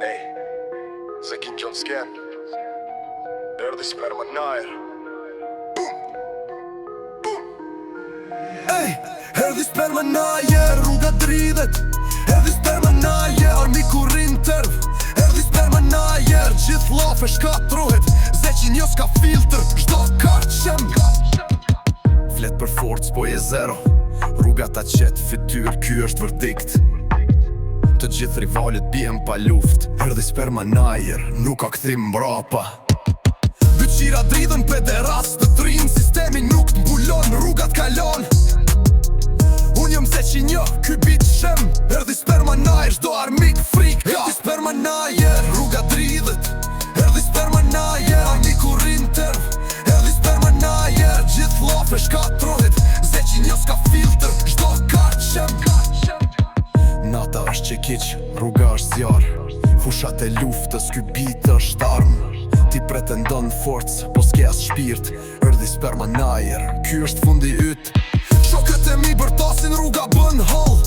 Ej, Zekin John Sken Erdi sperma najer Ej, erdi sperma najer, rruga dridhet. Erdi sperma najer, armiku rrin tërv. Erdi sperma najer, gjith lafe shkatrohet. Zeqin jo s'ka filter, çdo ka qem. Flet për forc, po je zero. Rruga ta qet, fytyr, ky është verdikt. Të gjithë rivalet bjen pa luft. Erdi sperma najer, nuk ka kthim mbrapa. Byqira dridhen pederas të trin. Sistemi nuk t'mbulon, rrugat kalon. Unë jëm Zeqin jo, ky bit shem. Erdi sperma najer, çdo armik frik. Erdi sperma najer, rruga dridhet. Erdi sperma najer, armiku rrin tërv. Erdi sperma najer, gjith lafe shkatrohet. Zeqin jo s'ka filter, çdo ka qem. Nata është qekiq, rruga është zjar. Fushat e luftës, ky bit është arm. Ti pretendon forc, po s'ke as shpirt. Erdi sperma najer, ky është fundi yt. Shokët e mi bërtasin, rruga bën hall.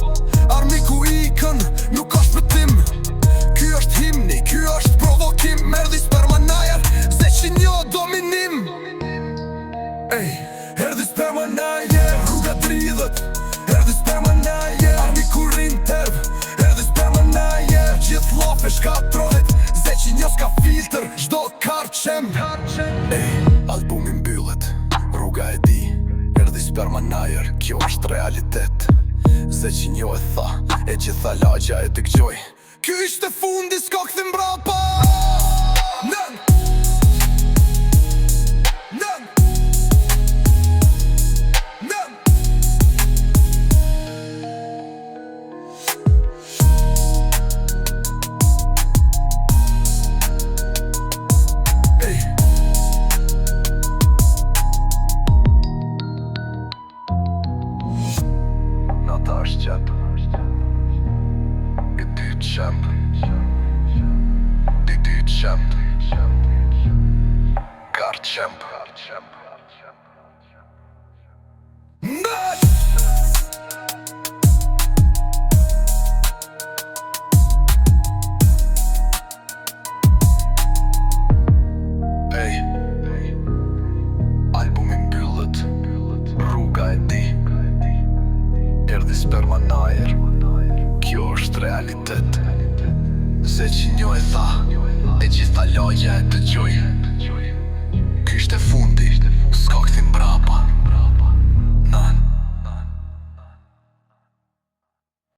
Armiku ikën, nuk ka shpëtim. Ky është himni, ky është provokim. Erdi sperma najer, Zeqin jo dominim. Ej, erdi sperma najer, rruga dridhet. Erdi sperma najer, armiku rrin tërv. Erdi sperma najer, gjith lafe shkatrohet. Zeqin jo s'ka filter, çdo ka qem. Ej, albumi mbyllet, rruga e di. Erdi sperma najer, kjo është realitet. Zeqin jo e tha, e gjitha lagja e dëgjoj. Ky ishte fundi, s'ka kthim mbrapa. Nën Nën Nën Ej, nata është qep. I dytë qep. I dytë qep. Kar qep. Ej, albumi mbyllet, rruga e di. Erdi sperma najer, kjo është realitet. Zeqin jo e tha, e gjitha lagja e dëgjoj. Ky ishte fund.